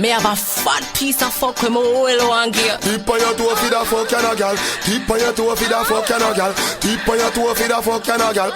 Me have a fat piece of fuck with my oil one gear. Tip on your toe for the fuck and a gal. Tip on your toe for the fuck and a gal. Tip on your toe for the fuck and a gal.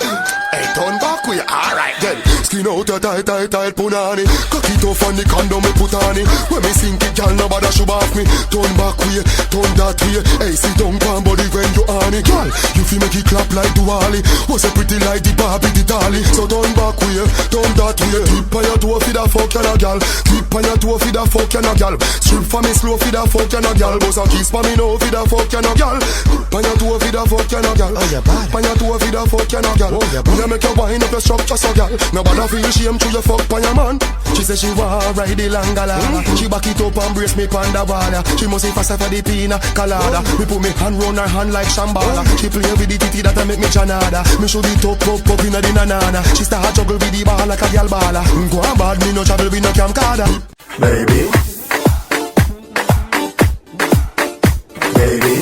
Hey, turn back way, alright then. Skin out your tight punani. Cock it off on the condom me put on it. When me sink it, gal, nobody should off me. Turn back way, turn that way. Hey, sit down, pan body when you on it. Gal, you feel make it clap like Duali. Was a pretty like the Barbie, the dolly. So turn back way, turn that way. Tip on your toe for the fuck and a gal. Tip on your toe for the fuck and a gal. Strip for me slow for the fuck and a gal. Boss a kiss for me now for the fuck and a gal. Tip on your toe for the fuck and a gal. Tip on your toe for the fuck and a gal. When you make your wind up your structure so gal. Nobody feel shame to your fuck on your man. She say she want ride the langala. She back it up and brace me pon the wall. She must say faster for the pina colada. Me put me hand round her hand like Shambhala. She play with the titty that make me janada. Me show it up inna the nanana. She start juggle with the ball like a gal balla. Go on bad, me no travel with no camcorder. Baby, baby.